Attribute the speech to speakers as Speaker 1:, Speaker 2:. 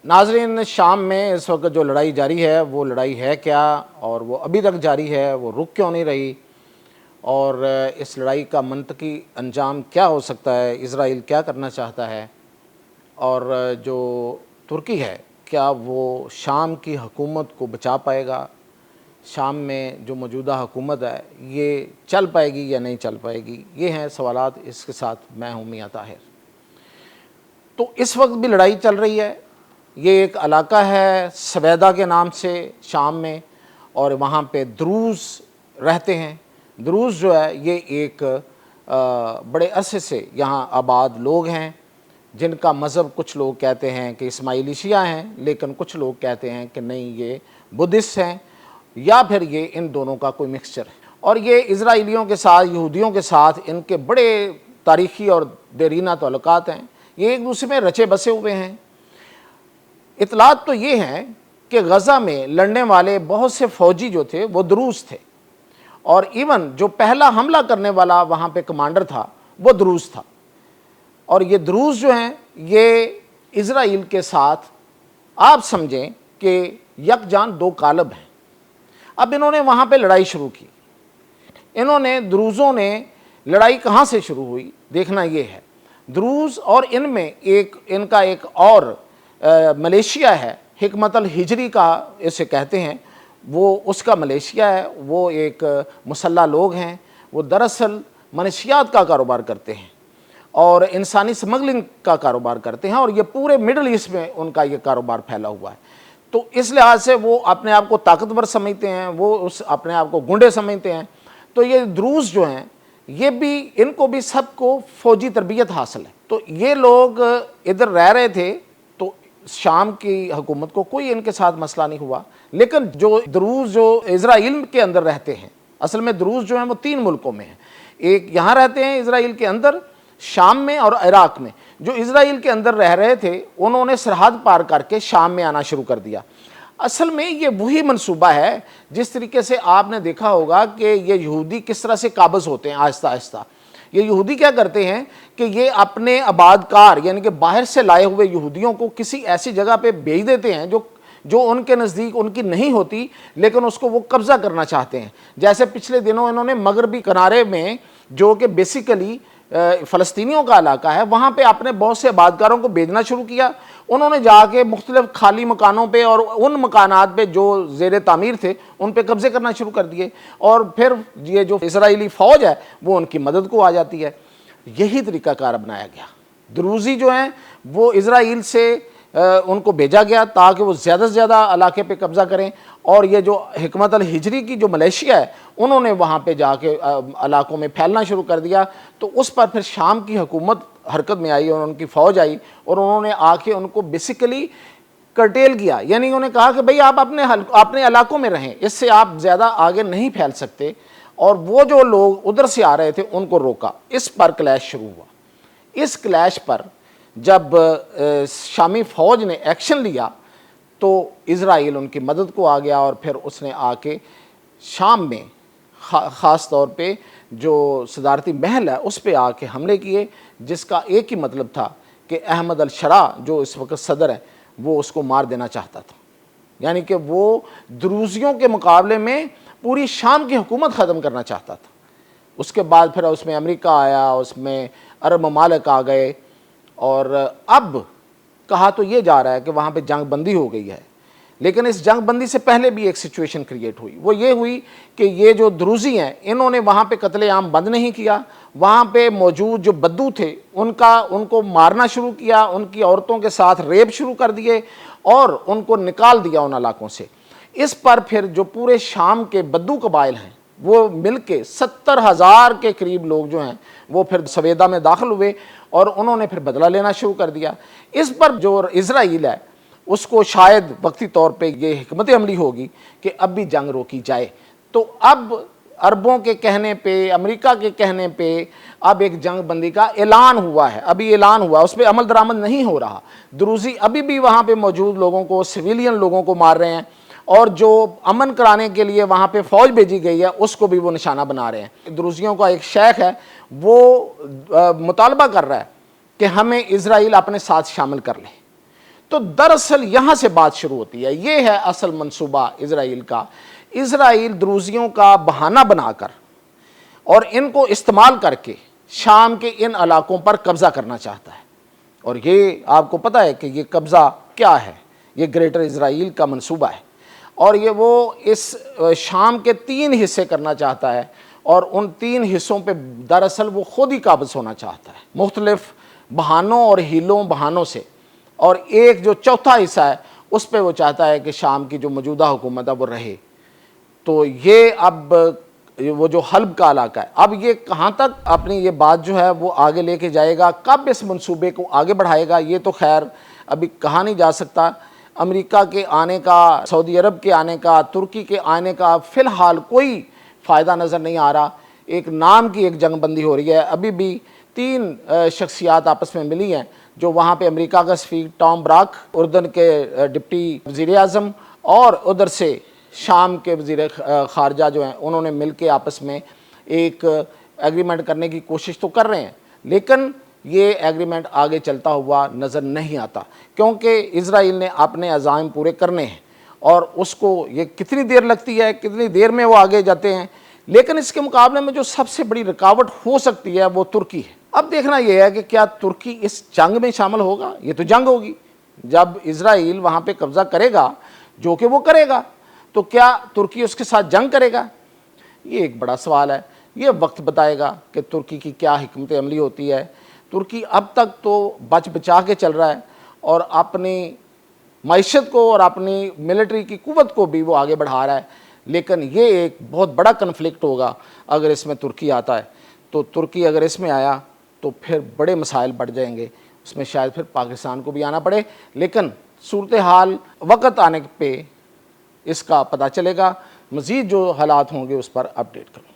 Speaker 1: नाज़रीन, शाम में इस वक्त जो लड़ाई जारी है वो लड़ाई है क्या, और वो अभी तक जारी है, वो रुक क्यों नहीं रही, और इस लड़ाई का मंतकी अंजाम क्या हो सकता है, इज़राइल क्या करना चाहता है, और जो तुर्की है क्या वो शाम की हुकूमत को बचा पाएगा, शाम में जो मौजूदा हुकूमत है ये चल पाएगी या नहीं चल पाएगी। ये हैं सवालात, इसके साथ मैं हूँ मियां ताहिर। तो इस वक्त भी लड़ाई चल रही है। ये एक इलाका है सवेदा के नाम से शाम में, और वहाँ पे द्रूज़ रहते हैं। द्रूज़ जो है ये एक बड़े अरसे से यहाँ आबाद लोग हैं, जिनका मज़हब कुछ लोग कहते हैं कि इस्माइली शिया हैं, लेकिन कुछ लोग कहते हैं कि नहीं ये बुद्धिस्ट हैं, या फिर ये इन दोनों का कोई मिक्सचर है। और ये इज़राइलियों के साथ, यहूदियों के साथ इनके बड़े तारीख़ी और देरीना ताल्लुकात हैं। ये एक दूसरे में रचे बसे हुए हैं। इतलात तो ये हैं कि गज़ा में लड़ने वाले बहुत से फ़ौजी जो थे वो द्रूज़ थे, और इवन जो पहला हमला करने वाला वहाँ पे कमांडर था वो द्रूज़ था। और ये द्रूज़ जो हैं ये इज़राइल के साथ आप समझें कि यकजान दो कालब हैं। अब इन्होंने वहाँ पे लड़ाई शुरू की। इन्होंने द्रूज़ों ने लड़ाई कहाँ से शुरू हुई देखना ये है। द्रूज़ और इनमें इनका एक और मलेशिया है, हिकमत अल हिजरी का इसे कहते हैं, वो उसका मलेशिया है। वो एक मुसल्ला लोग हैं। वो दरअसल मनशियात का कारोबार करते हैं और इंसानी स्मगलिंग का कारोबार करते हैं, और ये पूरे मिडल ईस्ट में उनका ये कारोबार फैला हुआ है। तो इस लिहाज से वो अपने आप को ताकतवर समझते हैं, वो अपने आप को गुंडे समझते हैं। तो ये द्रूज़ जो हैं ये भी, इनको भी सबको फ़ौजी तरबियत हासिल है। तो ये लोग इधर रह रहे थे, तो शाम की हुकूमत को कोई इनके साथ मसला नहीं हुआ। लेकिन जो द्रूज़ जो इज़राइल के अंदर रहते हैं, असल में द्रूज़ जो हैं वो 3 मुल्कों में हैं। एक यहाँ रहते हैं इज़राइल के अंदर, शाम में और इराक़ में। जो इज़राइल के अंदर रह रहे थे उन्होंने सरहद पार करके शाम में आना शुरू कर दिया। असल में ये वही मंसूबा है जिस तरीके से आपने देखा होगा कि ये यहूदी किस तरह से काबज़ होते हैं आहिस्ता आहिस्ता। ये यहूदी क्या करते हैं कि ये अपने आबादकार यानी कि बाहर से लाए हुए यहूदियों को किसी ऐसी जगह पे भेज देते हैं जो उनके नज़दीक उनकी नहीं होती, लेकिन उसको वो कब्ज़ा करना चाहते हैं। जैसे पिछले दिनों इन्होंने मगरबी किनारे में, जो कि बेसिकली फ़लस्तीनियों का इलाका है, वहाँ पे अपने बहुत से आबादकारों को भेजना शुरू किया। उन्होंने जाके मुख्तलिफ खाली मकानों पे और उन मकानात पे जो ज़ेर तामीर थे उन पे कब्ज़े करना शुरू कर दिए, और फिर ये जो इज़राइली फ़ौज है वो उनकी मदद को आ जाती है। यही तरीक़ाकार अपनाया गया। द्रूज़ी जो हैं वो इज़राइल से उनको भेजा गया ताकि वो ज़्यादा से ज़्यादा इलाके पे कब्ज़ा करें, और ये जो हिकमत अल हिजरी की जो मलेशिया है उन्होंने वहाँ पे जाके इलाकों में फैलना शुरू कर दिया। तो उस पर फिर शाम की हुकूमत हरकत में आई और उनकी फ़ौज आई, और उन्होंने आके उनको बेसिकली कर्टेल किया। यानी उन्होंने कहा कि भाई आप अपने इलाकों में रहें, इससे आप ज़्यादा आगे नहीं फैल सकते। और वो जो लोग उधर से आ रहे थे उनको रोका। इस पर क्लैश शुरू हुआ। इस क्लैश पर जब शामी फ़ौज ने एक्शन लिया तो इज़राइल उनकी मदद को आ गया, और फिर उसने आके शाम में ख़ास तौर पे जो सदारती महल है उस पे आके हमले किए, जिसका एक ही मतलब था कि अहमद अल शरा जो इस वक्त सदर है वो उसको मार देना चाहता था। यानी कि वो द्रूज़ियों के मुकाबले में पूरी शाम की हुकूमत ख़त्म करना चाहता था। उसके बाद फिर उसमें अमेरिका आया, उसमें अरब ममालिक आ गए, और अब कहा तो ये जा रहा है कि वहाँ पे जंग बंदी हो गई है। लेकिन इस जंग बंदी से पहले भी एक सिचुएशन क्रिएट हुई। वो ये हुई कि ये जो द्रूज़ी हैं इन्होंने वहाँ पे कत्ले-आम बंद नहीं किया। वहाँ पे मौजूद जो बद्दू थे उनको मारना शुरू किया, उनकी औरतों के साथ रेप शुरू कर दिए और उनको निकाल दिया उन इलाकों से। इस पर फिर जो पूरे शाम के बद्दू कबाइल हैं वो मिल के 70,000 के करीब लोग जो हैं वो फिर सवेदा में दाखिल हुए, और उन्होंने फिर बदला लेना शुरू कर दिया। इस पर जो इज़राइल है उसको शायद वक्ती तौर पे ये हिकमत अमली होगी कि अब भी जंग रोकी जाए। तो अब अरबों के कहने पे, अमेरिका के कहने पे अब एक जंग बंदी का ऐलान हुआ है। अभी ऐलान हुआ, उस पर अमल दरामद नहीं हो रहा। द्रूज़ी अभी भी वहाँ पे मौजूद लोगों को, सिविलियन लोगों को मार रहे हैं, और जो अमन कराने के लिए वहाँ पे फ़ौज भेजी गई है उसको भी वो निशाना बना रहे हैं। द्रूज़ियों का एक शेख है वो मुतालबा कर रहा है कि हमें इज़राइल अपने साथ शामिल कर ले। تو دراصل یہاں سے بات شروع ہوتی ہے. یہ ہے اصل منصوبہ اسرائیل کا. اسرائیل دروزیوں کا بہانہ بنا کر اور ان کو استعمال کر کے شام کے ان علاقوں پر قبضہ کرنا چاہتا ہے. اور یہ آپ کو پتہ ہے کہ یہ قبضہ کیا ہے. یہ گریٹر اسرائیل کا منصوبہ ہے اور یہ وہ اس شام کے 3 حصے کرنا چاہتا ہے اور ان 3 حصوں پہ دراصل وہ خود ہی قابض ہونا چاہتا ہے مختلف بہانوں اور ہیلوں بہانوں سے. اور ایک جو چوتھا حصہ ہے اس پہ وہ چاہتا ہے کہ شام کی جو موجودہ حکومت ہے وہ رہے. تو یہ اب وہ جو حلب کا علاقہ ہے, اب یہ کہاں تک اپنی یہ بات جو ہے وہ آگے لے کے جائے گا, کب اس منصوبے کو آگے بڑھائے گا, یہ تو خیر ابھی کہا نہیں جا سکتا. امریکہ کے آنے کا, سعودی عرب کے آنے کا, ترکی کے آنے کا فی الحال کوئی فائدہ نظر نہیں آ رہا. ایک نام کی ایک جنگ بندی ہو رہی ہے. ابھی بھی 3 شخصیات آپس میں ملی ہیں جو وہاں پہ امریکہ کا سفیر ٹام براک, اردن کے ڈپٹی وزیر اعظم, اور ادھر سے شام کے وزیر خارجہ جو ہیں انہوں نے مل کے آپس میں ایک ایگریمنٹ کرنے کی کوشش تو کر رہے ہیں, لیکن یہ ایگریمنٹ آگے چلتا ہوا نظر نہیں آتا کیونکہ اسرائیل نے اپنے عزائم پورے کرنے ہیں اور اس کو یہ کتنی دیر لگتی ہے, کتنی دیر میں وہ آگے جاتے ہیں. لیکن اس کے مقابلے میں جو سب سے بڑی رکاوٹ ہو سکتی ہے وہ ترکی ہے. اب دیکھنا یہ ہے کہ کیا ترکی اس جنگ میں شامل ہوگا. یہ تو جنگ ہوگی جب اسرائیل وہاں پہ قبضہ کرے گا, جو کہ وہ کرے گا, تو کیا ترکی اس کے ساتھ جنگ کرے گا. یہ ایک بڑا سوال ہے. یہ وقت بتائے گا کہ ترکی کی کیا حکمت عملی ہوتی ہے. ترکی اب تک تو بچ بچا کے چل رہا ہے اور اپنی معیشت کو اور اپنی ملٹری کی قوت کو بھی وہ آگے بڑھا رہا ہے, لیکن یہ ایک بہت بڑا کنفلکٹ ہوگا اگر اس میں ترکی آتا ہے. تو ترکی اگر اس میں آیا تو پھر بڑے مسائل بڑھ جائیں گے, اس میں شاید پھر پاکستان کو بھی آنا پڑے. لیکن صورتحال وقت آنے پہ اس کا پتہ چلے گا. مزید جو حالات ہوں گے اس پر اپڈیٹ کروں.